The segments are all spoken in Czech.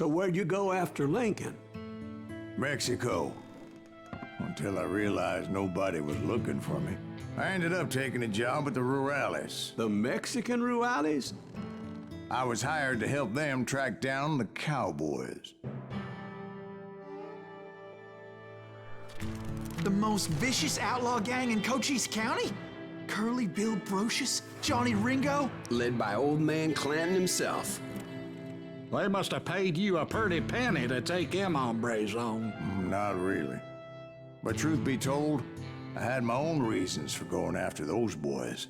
So where'd you go after Lincoln? Mexico. Until I realized nobody was looking for me. I ended up taking a job at the Rurales. The Mexican Rurales? I was hired to help them track down the cowboys. The most vicious outlaw gang in Cochise County? Curly Bill Brocious? Johnny Ringo? Led by old man Clanton himself. They must have paid you a pretty penny to take them hombres on. Not really. But truth be told, I had my own reasons for going after those boys.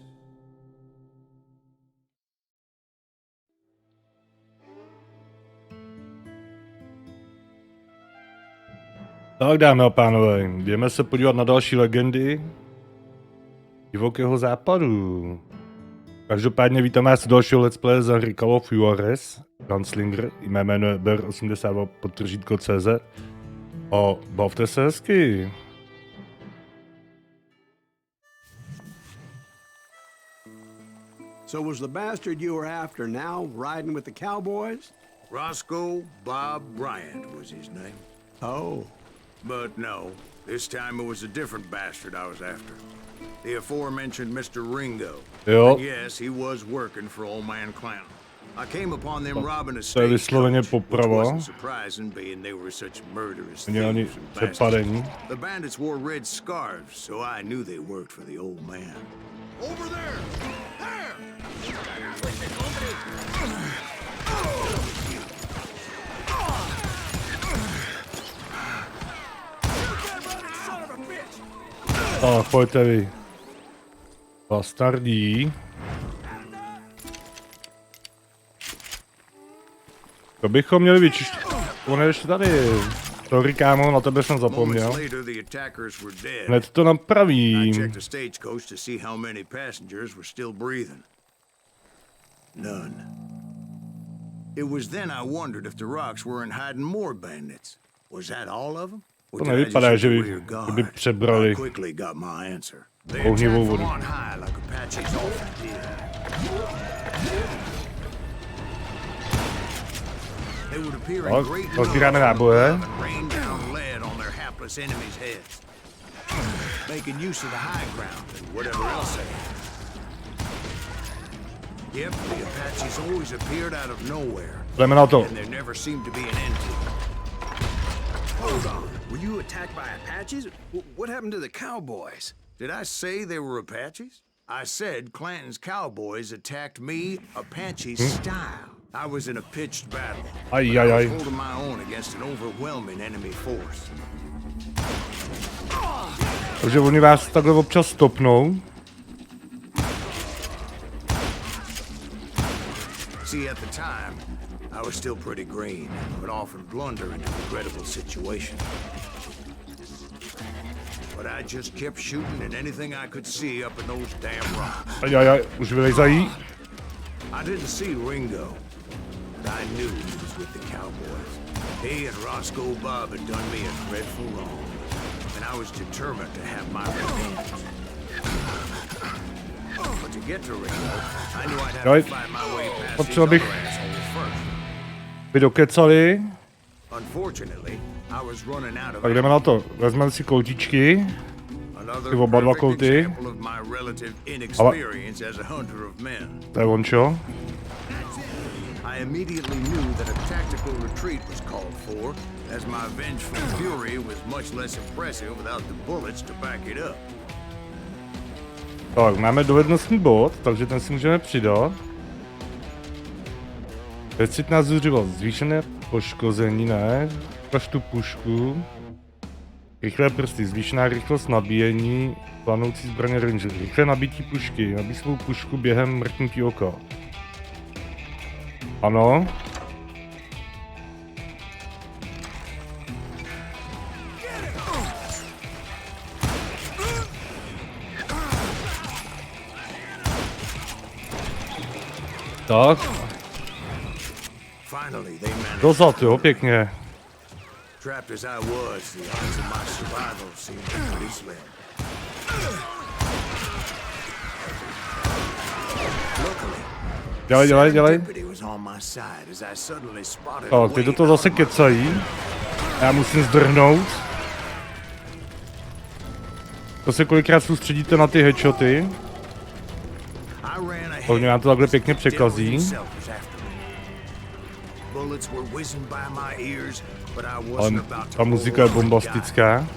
Tak dámy a pánové, jdeme se podívat na další legendy divokého západu. Každopádně vítám vás u dalšího let's play za hry Call of Juarez, Gunslinger, mé jméno je ber82.cz a bavte se hezky. So was the bastard you were after now riding with the cowboys? Roscoe Bob Bryant was his name. Oh. But no, this time it was a different bastard I was after. The aforementioned Mr. Ringo. Jo. And yes, he was working for old man Clanton. I came upon them robbing a To je stagecoach, vysloveně which poprava. wasn't surprising, being they were such murderous Oni thieves and bastards. přepadení. The bandits wore red scarves, so I knew they worked for the old man. Over there! There! Tak, pojďte vy. Bastardí. To bychom měli vyčištit. On je ještě tady. Sorry kámo, na tebe jsem zapomněl. Hned to napravím. None. It was then I wondered if the rocks weren't hiding more bandits. Was that all of them? To nevypadá, že by přebrali ohnivou vodu. Tak, sbíráme náboje. Yep, the Apaches always appeared out of nowhere. Jdeme na to. And there never seemed to be an end to it. Hold on. Were you attacked by Apaches? What happened to the cowboys? Did I say they were Apaches? I said Clanton's cowboys attacked me Apache style. I was in a pitched battle. I was holding my own against an overwhelming enemy force. Takže oni vás takhle občas stopnou. See, at the time, I was still pretty green, but often blunder into regrettable situations. But I just kept shooting at anything I could see up in those damn rocks. Už vylezají. I didn't see Ringo, but I knew he was with the cowboys. He and Roscoe Bob had done me a dreadful wrong, and I was determined to have my revenge. But to get to Ringo, I knew I'd have to find my way past these other assholes first. By dokecali. Unfortunately, I was running out of. Tak jdeme na to. Vezmeme si koutičky. Ty oba dva kouty. To je ončo. I immediately knew that a tactical retreat was called for, as my vengeful fury was much less impressive without the bullets to back it up. Tak, máme dovednostní bod, takže ten si můžeme přidat. Pecitná zuřivost, zvýšené poškození, ne? Ukaž tu pušku. Rychlé prsty, zvýšená rychlost nabíjení, planoucí zbraně ranger. Rychlé nabití pušky, nabij svou pušku během mrknutí oka. Ano. Tak. Dozad, jo, pěkně. Trapped as I was, the odds of my survival seemed pretty slim. Luckily, Dělej. Serendipity was on my side as I suddenly spotted a Tak, teď do way toho out zase of my kecají. Já musím zdrhnout. To se kolikrát soustředíte na ty headshoty. Hlavně nám to takhle pěkně překazí. Ale ta muzika je bombastická.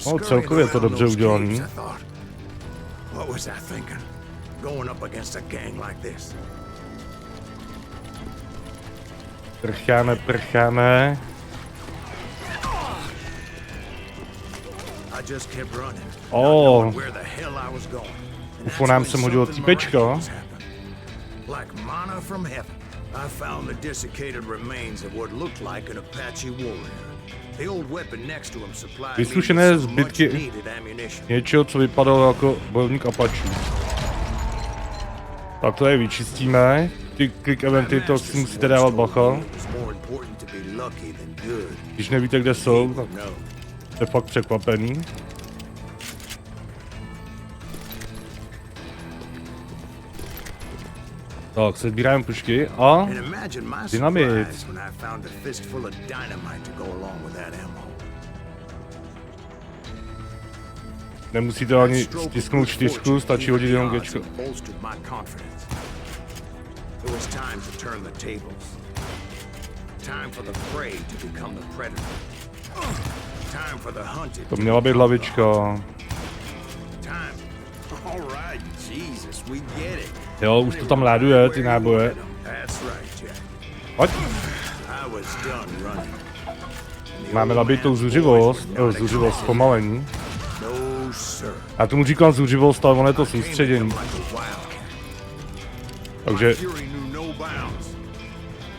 No, celkově je to dobře udělaný. Prcháme. UFO nám sem hodilo týpečko. I found the desiccated remains of what looked like an Apache warrior. The old weapon next to him supplied me with Vyslušené some much zbytky needed ammunition. něčeho, co vypadalo jako bojovník Apache. Tak to je vyčistíme. Ty quick eventy, to si musíte dávat bacha. Když nevíte, kde jsou, tak jste fakt překvapený. Tak, se sbíráme pušky a dynamit. Nemusíte ani stisknout 4, stačí hodit jenom Gčko. To měla být hlavička. Jo, už to tam láduje, ty náboje. Pojď. Máme nabitou zuřivost, zpomalení. Já tomu říkám zuřivost, ale ono je to soustředění. Takže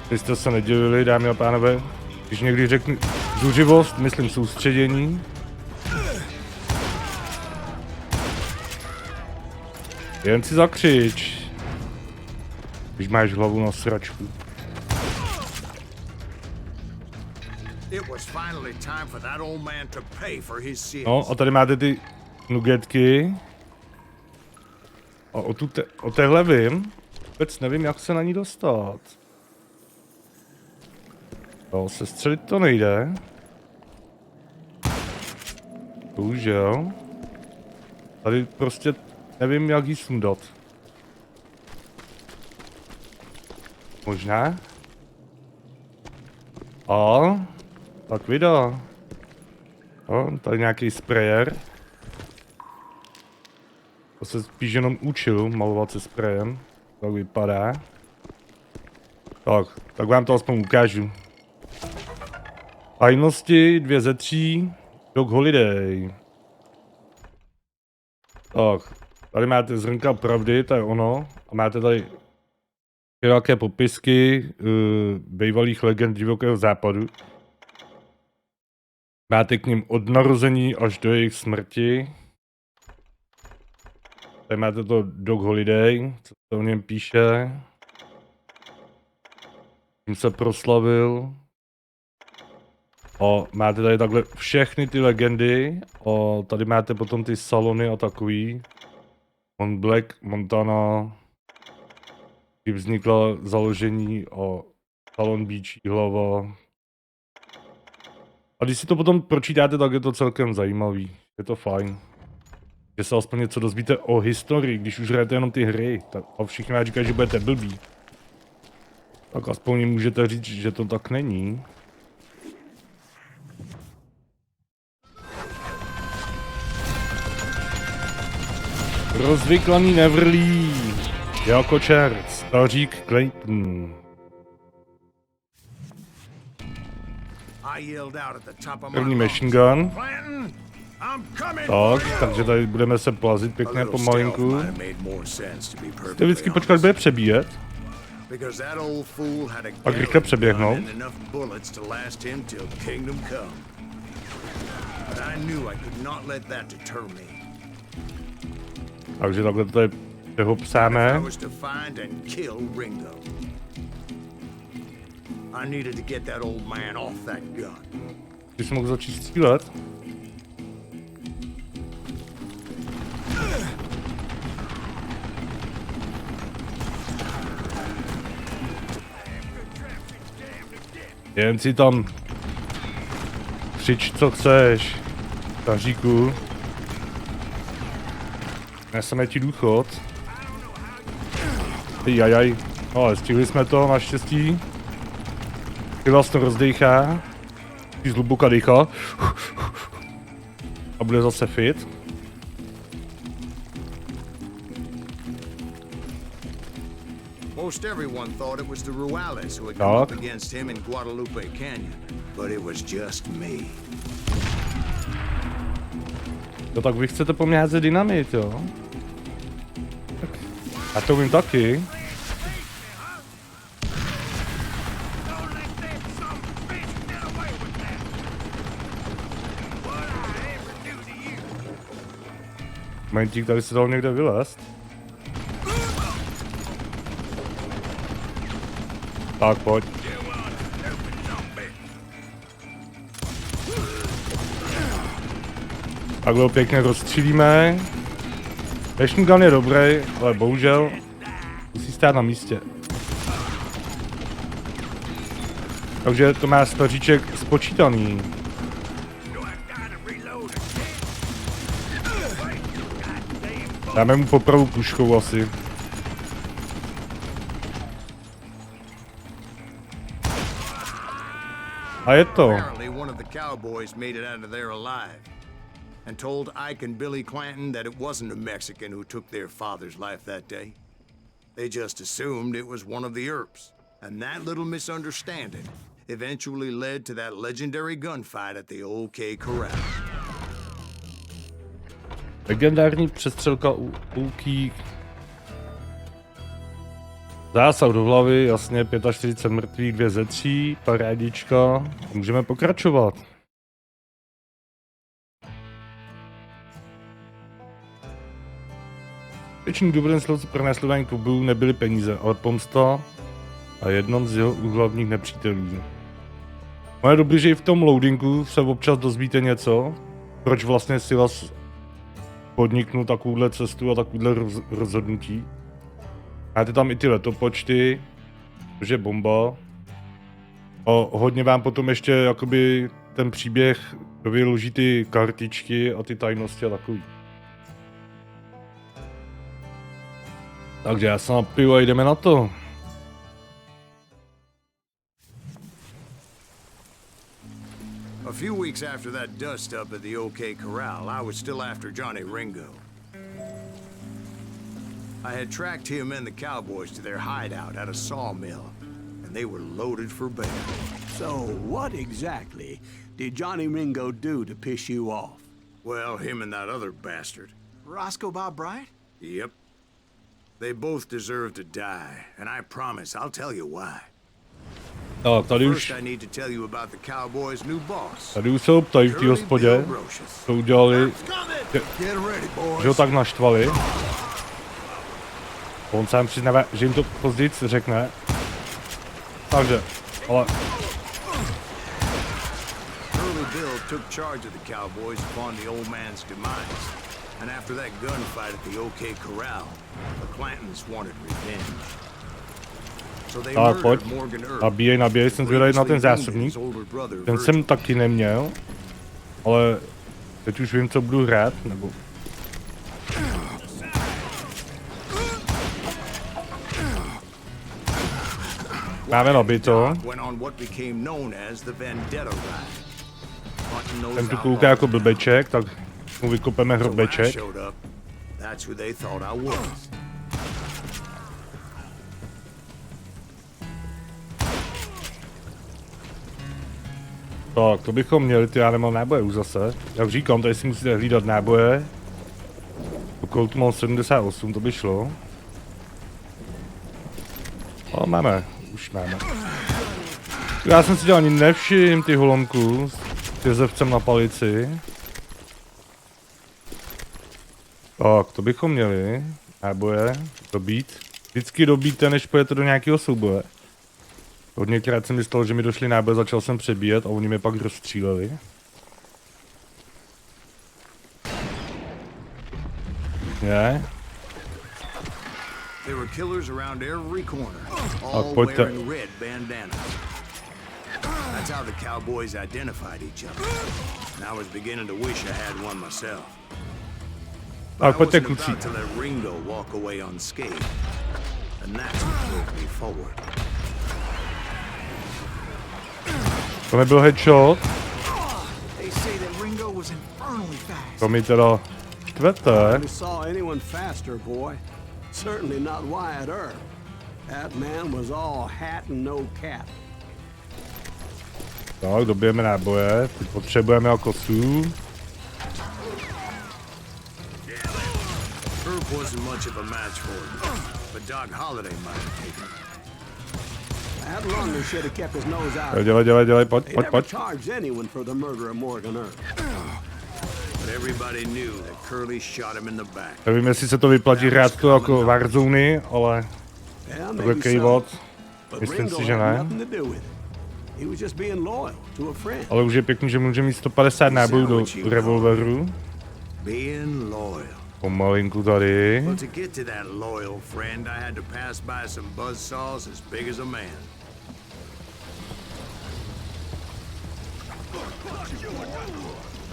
vy jste se nedělili, dámy a pánové. Když někdy řeknu zuřivost, myslím soustředění. Jen si zakřič, když máš hlavu na sračku. No a tady máte ty nugetky. A o téhle vím. Vůbec nevím, jak se na ní dostat. No, sestřelit to nejde. Bohužel. Tady prostě nevím, jak jí sundat. Možná? A tak vydá. Tady nějaký sprayer. To se spíš jenom učil malovat se sprayem. Tak vypadá. Tak vám to aspoň ukážu. Tajnosti 2 ze 3. Dog Holiday. Tak, tady máte zrnka pravdy, to je ono. A máte tady nějaké popisky bývalých legend divokého západu. Máte k nim od narození až do jejich smrti. Tady máte to Dog Holiday, co se o něm píše. Tím se proslavil. A máte tady takhle všechny ty legendy. A tady máte potom ty salony a takový. Mont Black, Montana. Kdy vzniklo založení a Salon Beach, hlava. A když si to potom pročítáte, tak je to celkem zajímavý. Je to fajn. Že se aspoň něco dozvíte o historii, když už hrajete jenom ty hry. Tak a všichni vám říkají, že budete blbí. Tak aspoň můžete říct, že to tak není. Rozvyklaný nevrlí. Jako čert. Stařík Clayton. První machine gun. Tak, takže tady budeme se plazit pěkně pomalinku. Ty vždycky počkat, bude přebíjet. Pak rychle přeběhnout. Takže takhle to je jeho psáme. Ty jsi mohl začít střílet. Jen si tam křič, co chceš, staříku. Neseme ti důchod. Jajaj, no, ale stihli jsme to, naštěstí. Ty vlastně rozdejchá. Ty zhluboka dýchá. A bude zase fit. Most everyone thought it was the Ruales who had come up against him in Guadalupe Canyon, but it was just me. No tak vy chcete po mně házet dynamit, jo? A to vím taky. Momentík, tady se dal někde vylézt. Tak pojď. Takhle ho pěkně rozstřílíme. Machine gun je dobrý, ale bohužel musí stát na místě. Takže to má staříček spočítaný. Dáme mu popravu puškou asi. A je to. Apparently one of the cowboys made it out of there alive and told Ike and Billy Clanton that it wasn't a Mexican who took their father's life that day. They just assumed it was one of the Earps, and that little misunderstanding eventually led to that legendary gunfight at the OK Corral. Legendární přestřelka u OK. Zásah do hlavy, jasně, 45 mrtvých, 2 ze 3, parádička. Můžeme pokračovat. Většinou důvodem slovce pro následování klubů nebyly peníze, ale pomsta a jednom z jeho hlavních nepřítelů. No je dobrý, že i v tom loadingu se občas dozvíte něco, proč vlastně Silas podniknul takovouhle cestu a takovouhle rozhodnutí. Máte tam i ty letopočty, což je bomba. A hodně vám potom ještě jakoby ten příběh vyloží ty kartičky a ty tajnosti a takový. Takže já se napiju a jdeme na to. A few weeks after that dust-up at the OK Corral, I was still after Johnny Ringo. I had tracked him and the cowboys to their hideout at a sawmill, and they were loaded for bear. So, what exactly did Johnny Ringo do to piss you off? Well, him and that other bastard. Roscoe Bob Bryant? Yep. They both deserve to die, and I promise I'll tell you why. Tak, tady First, už, I need to tell you about the cowboys' new boss. tady už se optají v té hospodě, co udělali, že ho tak naštvali. On sám přiznává, že jim to později řekne. Takže, ale... Curly Bill took charge of the cowboys upon the old man's demise. And after that gunfight at the OK Corral, the Clantons wanted revenge. So they Tak, pojď. murdered Morgan Earp. Nabíjej, jsem zvědavý na ten zásobník. Ten jsem taky neměl, ale teď už vím, co budu hrát, nebo... Máme nabito. Ten tu kouká jako blbeček, tak mu vykopeme hrobeček. Tak, to bychom měli, ty já nemám náboje už zase. Jak říkám, tady si musíte hlídat náboje. Do Coltu mám 78, to by šlo. O, máme, už máme. Já jsem si dělal ani nevšim ty holomku s jezevcem na palici. Tak, to bychom měli. Náboje, dobít. Vždycky dobíte, než pojete do nějakého souboje. Hodněkrát jsem myslel, že mi došli náboje, začal jsem přebíjet a oni mě pak rozstříleli. Je. There were killers around every corner, Tak all pojďte. wearing red bandanas. That's how the cowboys identified each other. And I was beginning to wish I had one myself. But Tak I pojďte, wasn't kluci. about to let Ringo walk away unscathed. And that's what drove me forward. To nebyl headshot. They say that Ringo was infernally fast. To mi teda tvete. Never saw anyone faster, boy. Certainly not Wyatt Earp. That man was all hat and no cap. Tak, dobijeme náboje. Teď potřebujeme kosu. Earp wasn't much of a match for him, but Doc Holliday might have taken him. That Lunger should have kept his nose out. Dělej, pojď, They pojď, never pojď. charged anyone for the murder of Morgan Earp. But everybody knew that Curly shot him in the back. Nevím, jestli se to vyplatí hrát to jako Warzony, ale Yeah, tohle maybe so. kejvot, But myslím Ringo si, že had ne. nothing to do with it. He was just being loyal to a friend. Ale už je pěkný, že může mít 150 nábojů do revolveru. Being loyal. Pomalinku tady. Well, to get to that loyal friend, I had to pass by some buzzsaws as big as a man.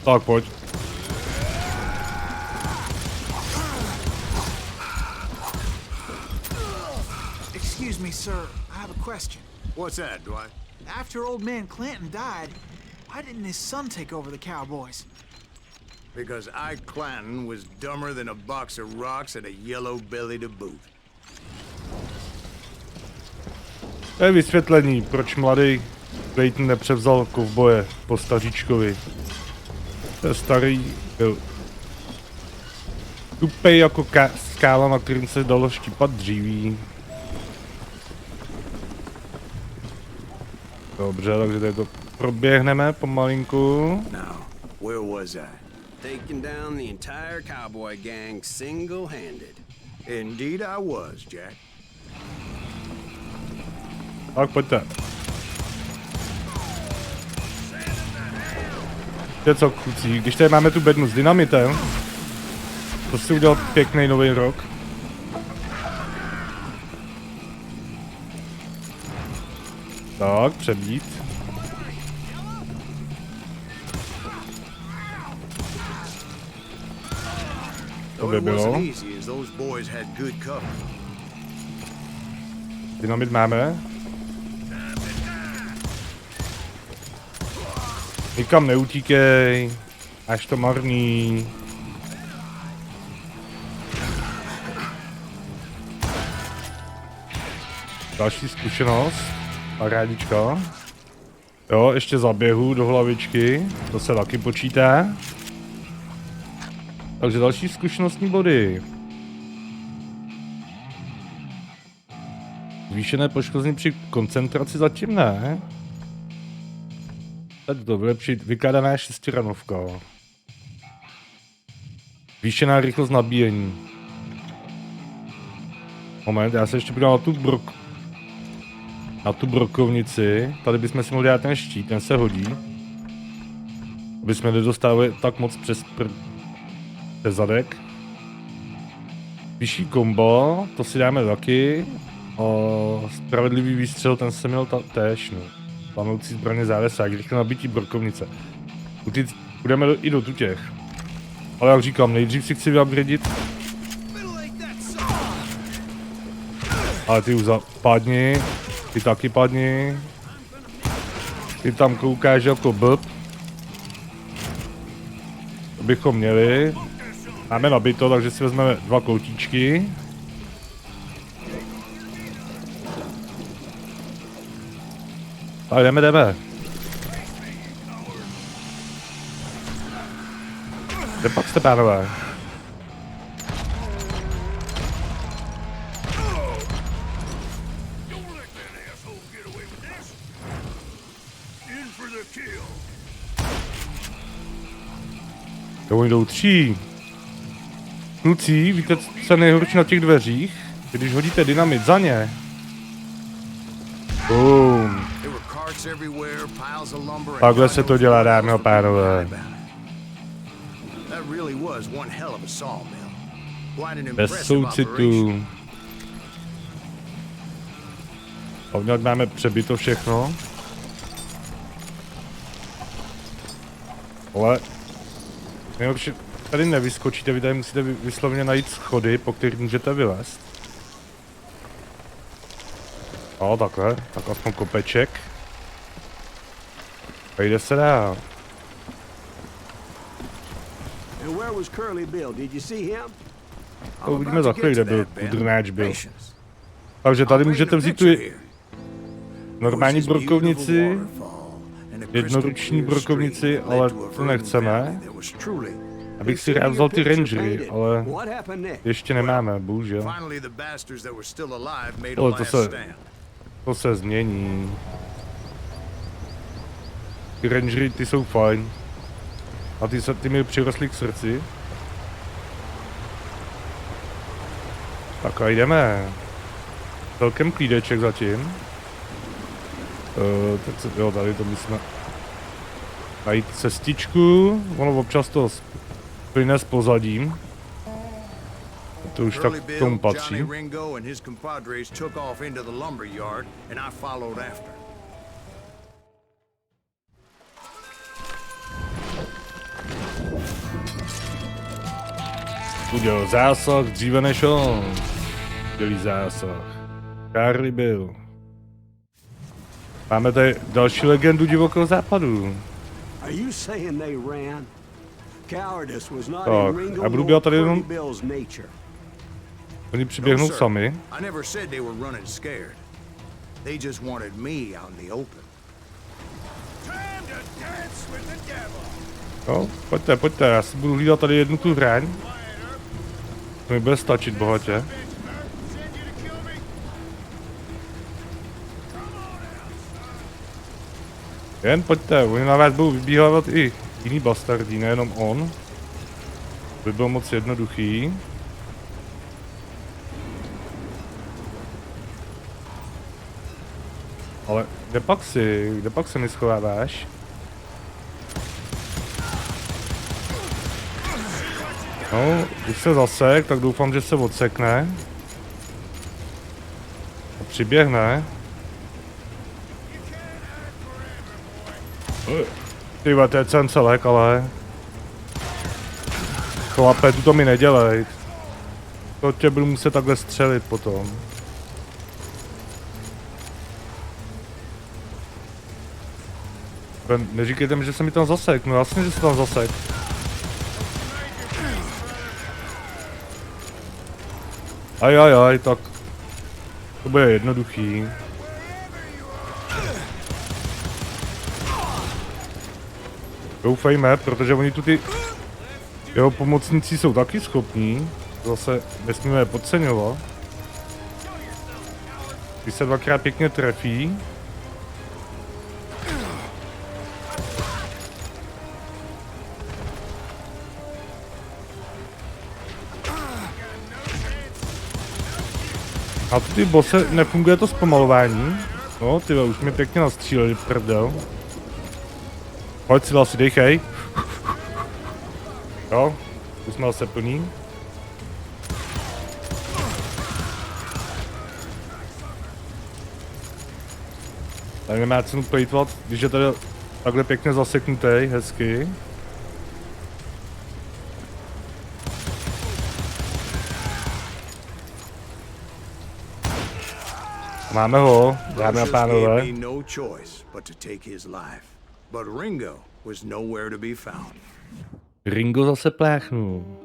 Tak pojď. Excuse me, sir. I have a question. What's that, Dwight? After old man Clanton died, why didn't his son take over the Cowboys? Because Ike Clanton was dumber than a box of rocks and a yellow belly to boot. To je vysvětlení, proč mladý Clayton nepřevzal kovboje po staříčkovi. To je starý, byl tupej jako skála, na kterým se dalo štípat dříví. Dobře, takže tady to proběhneme pomalinku. Now, where was I? Taking down the entire cowboy gang single-handed. Indeed I was, Jack. Tak pojďte. To je co, kluci, když tady máme tu bednu s dynamitem, to si udělal pěkný nový rok. Tak, přebít. To by It bylo. wasn't easy, as those boys had good cover. Dynamit máme. Nikam neutíkej, až to marný. Další zkušenost. Parádička. Jo, ještě zaběhu do hlavičky, to se taky počítá. Takže další zkušenostní body. Zvýšené poškození při koncentraci zatím ne. Teď to vylepšit, vykladaná šestiranovka. Zvýšená rychlost nabíjení. Moment, já se ještě podívám na tu brokovnici. Tady bychom si mohli dát ten štít, ten se hodí. Aby jsme nedostávali tak moc přes zadek. Vyšší kombo, to si dáme taky. Spravedlivý výstřel, ten jsem měl též. No. Planoucí zbraně závesák, rychle nabití brokovnice. Budeme i do těch. Ale jak říkám, nejdřív si chci vyupgradit. Ale ty už padni, ty taky padni. Ty tam koukáš jako blb. To bychom měli. Máme nabito, takže si vezmeme 2 koutíčky. Tak jdeme. Kde pak jste, pánové? Jo, oni jdou 3. Kluci, víte, co je nejhorší na těch dveřích? Když hodíte dynamit za ně, Boom. Takhle se to dělá, dámy a pánové. Bez soucitu. Ovněk máme přebito všechno. Ale nejlepší, tady nevyskočíte, vy tady musíte vyslovně najít schody, po kterých můžete vylézt. No takhle, tak aspoň kopeček. A jde se dál. To uvidíme za chvíli, kde byl udrnáč byl. Takže tady můžete vzít tu normální brokovnici, jednoruční brokovnici, ale to nechceme. Abych si rád vzal ty rangery, ale ještě nemáme, bohužel. Ale to se změní. Ty rangery, ty jsou fajn. A ty mi přirostly k srdci. Tak a jdeme. Celkem klídeček zatím. Jo, tady to musíme najít cestičku. Ono občas to plyne s pozadím. To už tak k tomu patří. Udělal zásah dříve než on. Udělí zásah. Charlie byl. Máme tady další legendu divokého západu. Tak, a budu dělat tady jenom... Oni přiběhnou sami. No, pojďte, já si budu hlídat tady jednu tu hraň. To mi bude stačit bohatě. Jen pojďte, oni na vás budou vybíhávat i jiný bastardí, nejenom on. To by bylo moc jednoduchý. Ale kde pak se mi schováváš? No, když se zasek, tak doufám, že se odsekne. A přiběhne. Tyhle, to je celek, ale... Chlape, tu to mi nedělej. To tě budu muset takhle střelit potom. Neříkejte mi, že se mi tam zasek, no jasně, že se tam zasek. Ajajaj, tak... To bude jednoduchý. Doufejme, protože oni tu ty... Jeho pomocníci jsou taky schopní. Zase nesmíme je podceňovat. Když se dvakrát pěkně trefí. A ty bose, nefunguje to zpomalování. No, tyhle, už mě pěkně nastříleli, prdel. Pojď si asi dejchej. Jo, už jsme zase plný. Tady nemá cenu plejtvat, když je tady takhle pěkně zaseknutý, hezky. Máme ho, dámy a pánové. Ringo zase pláchnul.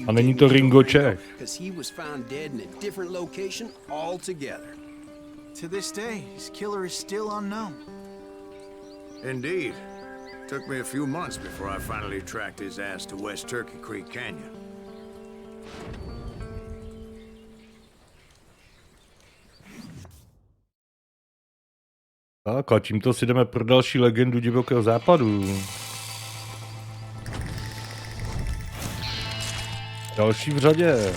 A není to Ringo Čech. To this day, his killer is still unknown. Indeed. Took me a few months before I finally tracked his ass to West Turkey Creek Canyon. Tak a tímto si jdeme pro další legendu divokého západu. Další v řadě.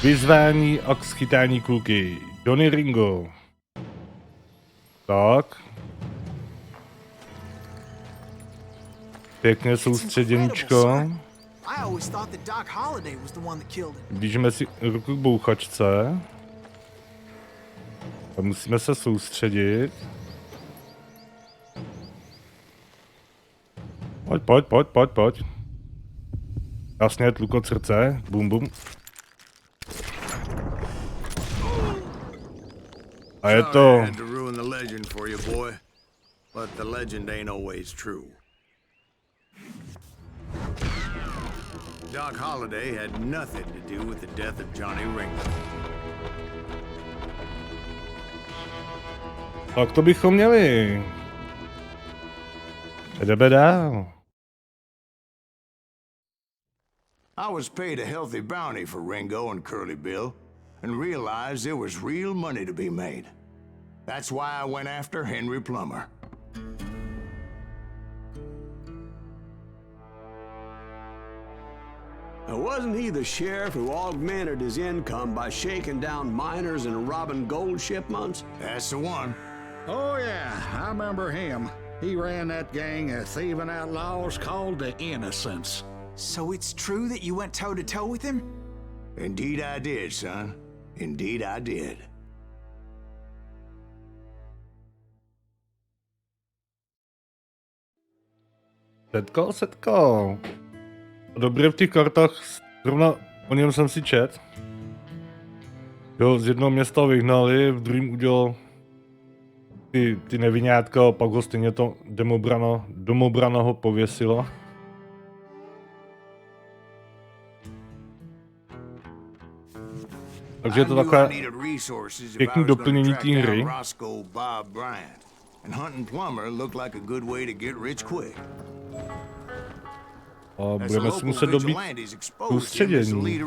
Vyzvání a schytání kulky. Johnny Ringo. Tak. Pěkně soustředěníčko. Blížíme si ruku k bouchačce. A musíme se soustředit. Pojď. Jasně, tlukot srdce. Bum, bum. A je to... Doc Holliday had nothing to do with the death of Johnny Ringo. Tak to bychom měli. Jdeme dál. I was paid a healthy bounty for Ringo and Curly Bill, and realized there was real money to be made. That's why I went after Henry Plummer. Wasn't he the sheriff who augmented his income by shaking down miners and robbing gold shipments? That's the one. Oh, yeah, I remember him. He ran that gang of thieving outlaws called the Innocents. So it's true that you went toe-to-toe with him? Indeed I did, son. Indeed I did. Setko. Dobré v těch kartách, zrovna o něm jsem si čet. Jo, z jednoho města vyhnali, v druhém udělal ty nevinátka a pak ho stejně to domobrana ho pověsilo. Takže je to takové pěkný doplnění té hry. A budeme si muset dobít soustředění.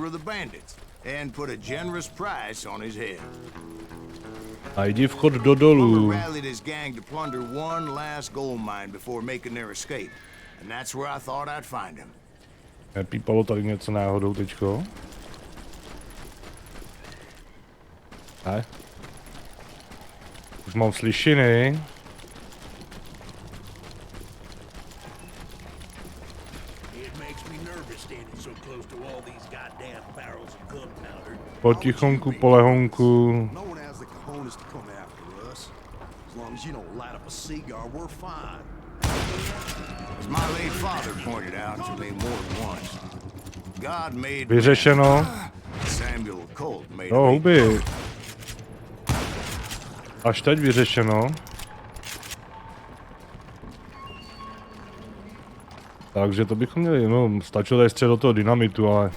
A jdi vchod do dolů. Nepípalo tady něco náhodou teďko? Ne? Už mám slyšiny. Potichonku, polehonku. Vyřešeno. No, huby. Až teď vyřešeno. Takže to bychom měli, no, stačilo tady střed do toho dynamitu, ale...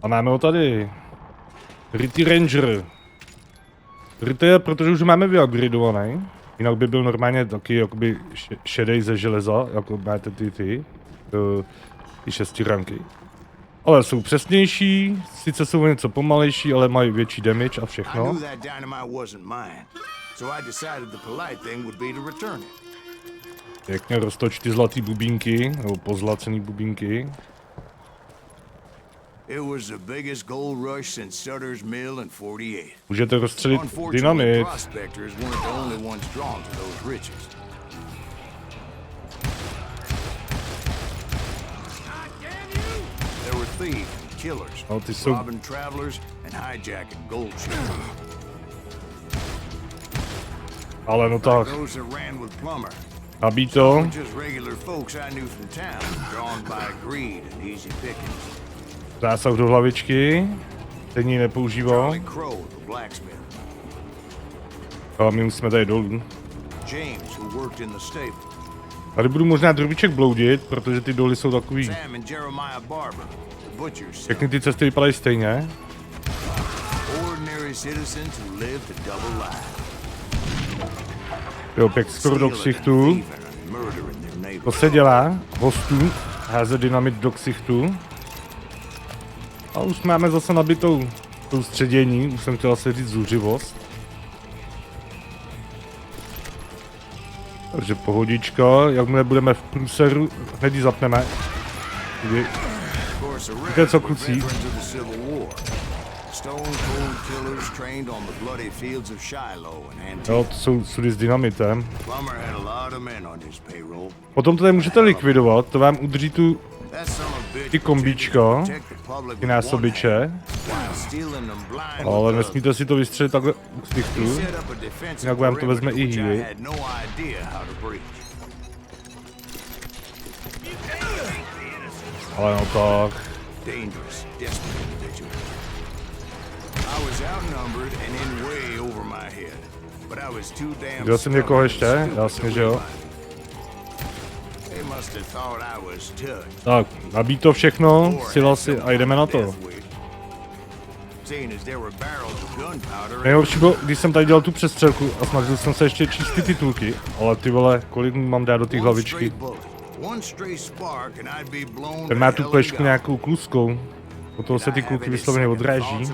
A máme ho tady. Ritty Ranger. Ritty je, protože už máme vyupgradovaný. Jinak by byl normálně taky jakoby šedej ze železa, jako máte ty šestiranky. Ale jsou přesnější, sice jsou něco pomalejší, ale mají větší damage a všechno. Pěkně roztoč ty zlatý bubínky, nebo pozlacený bubínky. Můžete rozstřelit dynamit. No, ty jsou... Ale no tak. Nabí to. Zásah do hlavičky. Teď ji nepoužíval. A my musíme tady dolů. Tady budu možná drobiček bloudit, protože ty doly jsou takový. Všechny ty cesty vypadají stejně. Jo, pěk skoro do ksichtu. To se dělá, hostů, házet dynamit do ksichtu. A už máme zase nabitou soustředění, už jsem chtěl asi říct zuřivost. Takže pohodička, jakmile budeme v průseru, hned ji zapneme. Víte co, kluci? stone-cold killers trained on the bloody fields of Shiloh and Antietam. Jo, to jsou sudy s dynamitem. Plummer had a lot of men on his payroll. Potom to tady můžete likvidovat, to vám udrží tu That son of a bitch ty kombíčko, protect the public ty with násobiče, one hand, while stealing them blind ale with nesmíte si to vystřelit takhle u He stychtů, set up a defensive jinak vám to vezme perimeter i which I healy. had no idea how to breach. Ale no tak, Dangerous, desperate individual. I was outnumbered and in way over my head, but I was too damn viděl jsem někoho ještě? stubborn and Jasně, stupid že to jo. realize it. They must have thought I was tough. Tak, nabít to všechno, sila si a jdeme na to. Seeing as there were barrels of gunpowder Nejhorší bylo, když jsem tady dělal tu přestřelku a snažil jsem se ještě číst ty titulky, ale ty vole, kolik mu mám dát do té hlavičky. Ten má tu plešku nějakou kluskou, od toho se ty kluky vysloveně odráží.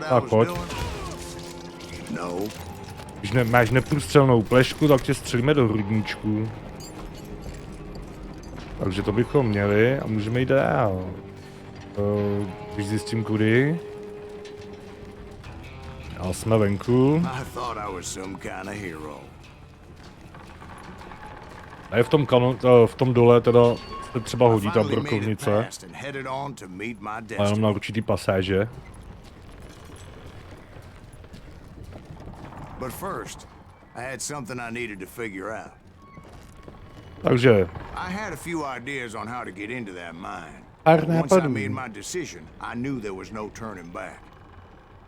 Tak pojď. Když máš neprůstřelnou plešku, tak tě střelíme do hrudníčku. Takže to bychom měli a můžeme jít dál. Když zjistím kudy. A jsme venku. A je v tom dole teda se třeba hodí ta brokovnice. A jenom na určitý pasáže. Takže pár nápadů.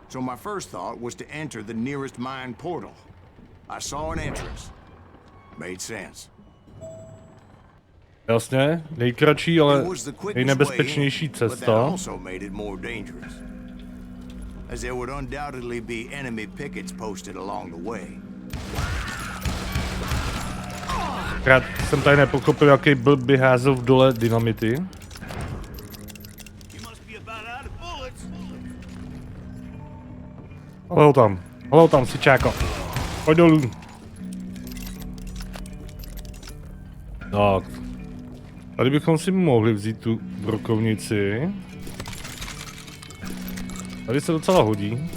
So my first thought was to enter the nearest mine portal. I saw an entrance. Made sense. Jasně, nejkratší, ale nejnebezpečnější cesta. Also made it more dangerous, as there would undoubtedly be enemy pickets posted along the way. Krát jsem tady nepochopil, jaký blb by házel v dole dynamity. Halo tam, sičáko. Pojď dolů. Tak. Tady bychom si mohli vzít tu brokovnici. Tady se docela hodí.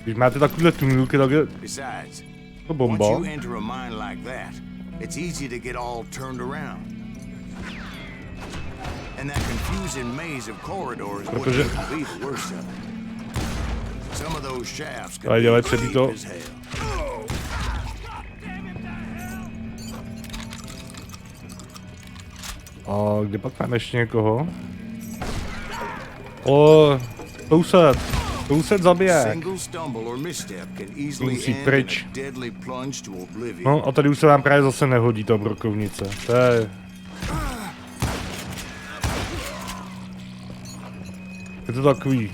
Když máte takovýhle tunelky, tak je to bomba. Protože tady dělají předtím to. A kde pak máme ještě někoho? O, Souset zabiják. Musí pryč. No a tady už se vám právě zase nehodí ta brokovnice. To je... Je to takový...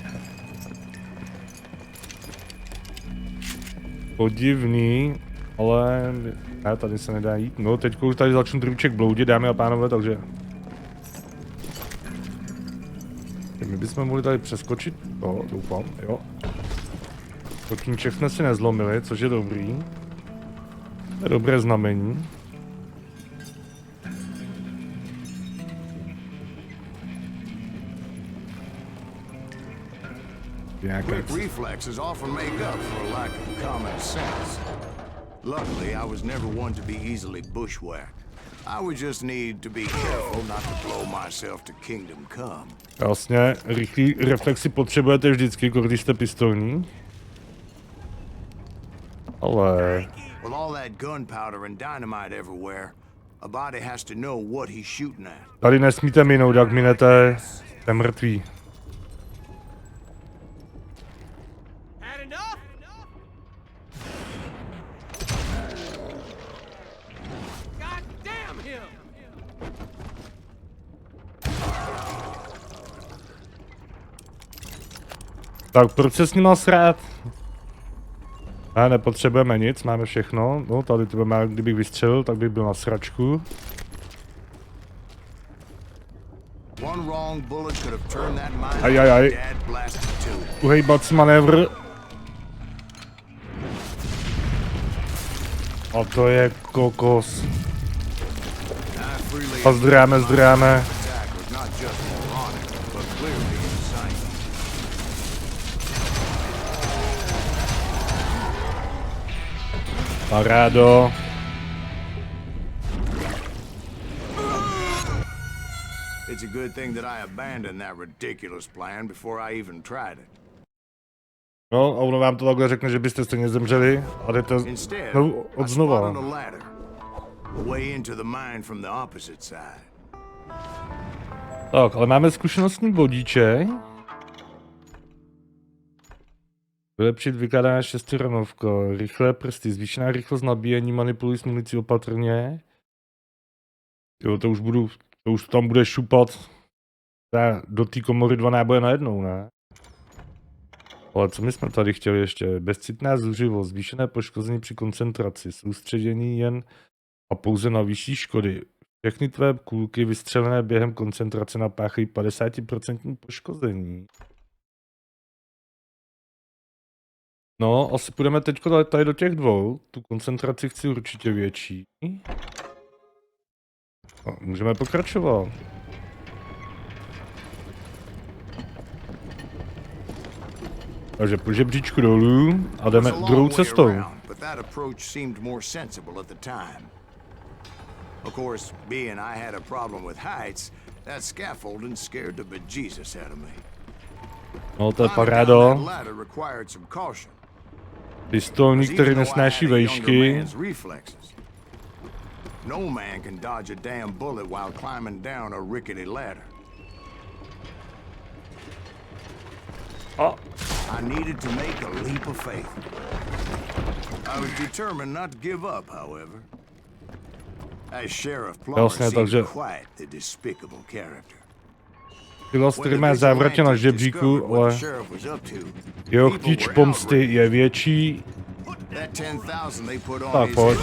podivný, ale... Ne, tady se nedá jít. No, teď už tady začnu drůček bloudit, dámy a pánové, takže... My bychom mohli tady přeskočit, no, doufám, jo. Kotníček jsme si nezlomili, což je dobrý. To je dobré znamení. Quick reflexes often make up for a lack of common sense. Luckily, I was never one to be easily bushwhacked. I would just need to be careful not to blow myself to kingdom come. Jasně, rychlý reflexy potřebujete vždycky, když jste pistolní. Ale... With all that gunpowder and dynamite everywhere, a body has to know what he's shooting at. Tady nesmíte minout, jak minete, jste mrtví. Tak proč se s ním srát? Ne, nepotřebujeme nic, máme všechno. No, tady to má, kdybych vystřelil, tak bych byl na sračku. Ajajaj. Uhejbací manévr. A to je kokos. A zdráme. Parádo. It's a good thing that I abandoned that ridiculous plan before I even tried it. No, a ono vám to takhle řekne, že byste stejně zemřeli a jdete Instead, od I znova. spotted a ladder, a way into the mine from the opposite side. Tak, ale máme zkušenostní bodíček. Vylepšit vykládání šestiranovko, rychlé prsty, zvýšená rychlost nabíjení, manipuluj s municí opatrně. Jo, to už tam bude šupat do té komory 2 náboje najednou, ne? Ale co my jsme tady chtěli ještě? Bezcitná zuřivost, zvýšené poškození při koncentraci, soustředění jen a pouze na vyšší škody. Všechny tvé kulky vystřelené během koncentrace napáchají 50% poškození. No, asi půjdeme teď tady do těch dvou. Tu koncentraci chci určitě větší. No, můžeme pokračovat. Takže po žebříčku dolů a jdeme druhou cestou. Of course, being I had a problem with heights, that scaffolding scared the bejesus out of me. No, to je parádo. Pistolník, který nesnáší vejšky. No man can dodge a damn bullet while climbing down a rickety ladder. I needed to make a leap of faith. I was determined not to give up, however. As Sheriff Plummer seemed quite a despicable character. Pilos, který má závratě na žebříku, ale jeho chtíč pomsty je větší. Tak pojď.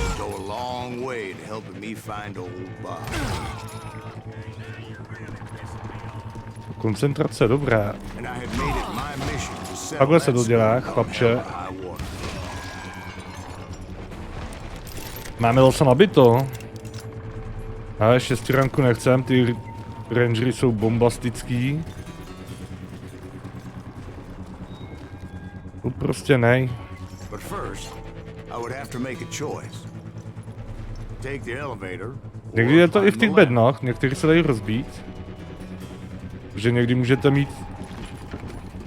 Koncentrace, dobrá. Takhle se to dělá, chlapče. Máme zase nabito. Ale šestiranku nechcem, ty rangery jsou bombastický. To prostě nej. Někdy je to i v těch bednách, některý se dají rozbít. Že někdy můžete mít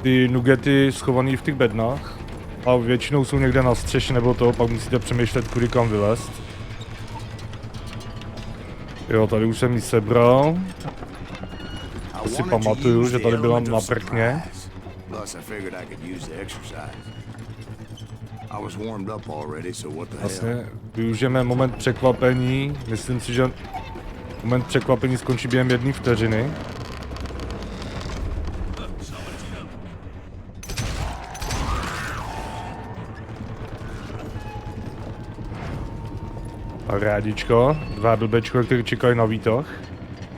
ty nugety schovaný v těch bednách. A většinou jsou někde na střeše nebo to, pak musíte přemýšlet, kudy kam vylézt. Jo, tady už jsem ji sebral. To si pamatuju, že tady byla na prkně. Vlastně využijeme moment překvapení. Myslím si, že moment překvapení skončí během 1 vteřiny. Rádičko, 2 blbečko, který čekají na výtah.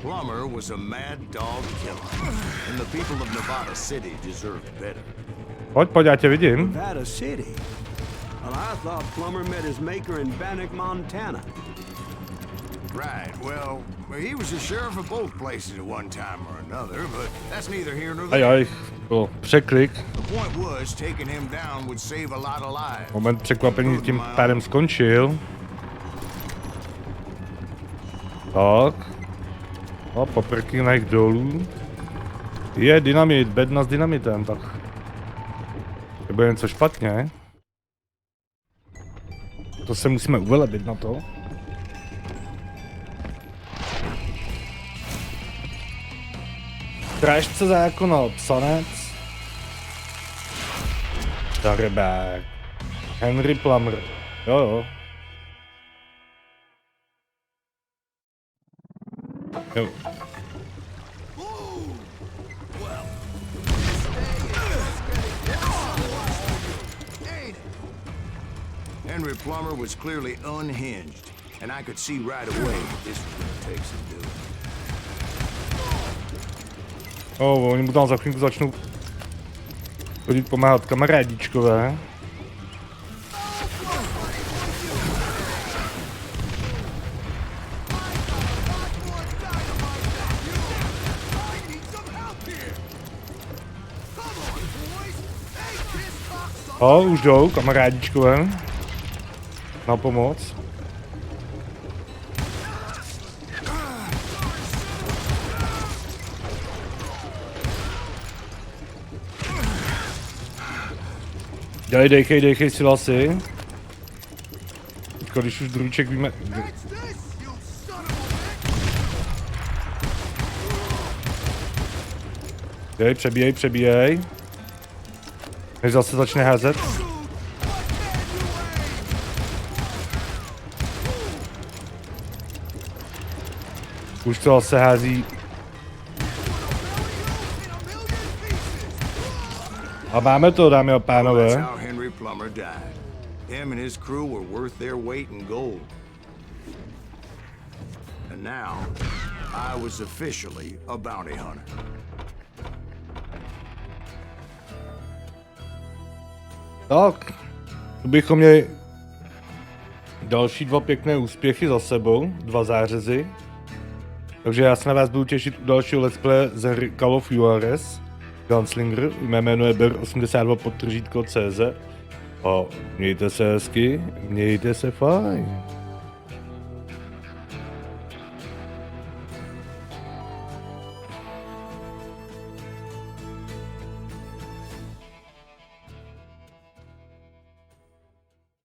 Plummer was a mad dog killer, and the people of Nevada City deserved better. Pojď, já tě vidím. Nevada City? Well, I thought Plummer met his maker in Bannock, Montana. Right, well, he was a sheriff of both places at one time or another, but that's neither here nor there. Ajaj, to překlik. The point was, taking him down would save a lot of lives. Moment překvapení tím pádem skončil. Tak. A poprkínech dolů. Je dynamit, bedna s dynamitem, tak. To bude něco špatně. To se musíme uvelebit na to. Strážce zákona, psanec. Darebák. Henry Plummer. Jo. Jo. Henry Plummer was clearly unhinged, and I could see right away what this was going to take some doing. Oni mu tam za chvíli začnou chodit pomáhat kamarádičkové. Už jdou, kamarádičkové. na pomoc. Dejchej si lasy. Když už druček víme... Dej, přebíjej. Než zase začne házet. Už to zase hází. A máme to, dámy a pánové. Him and his crew were worth their weight in gold. And now, I was officially a bounty hunter. Tak, tu bychom měli další 2 pěkné úspěchy za sebou, 2 zářezy. Takže já se na vás budu těšit u dalšího let's play ze hry Call of Juarez, Gunslinger, mé jméno je ber82_CZ a mějte se hezky, mějte se fajn.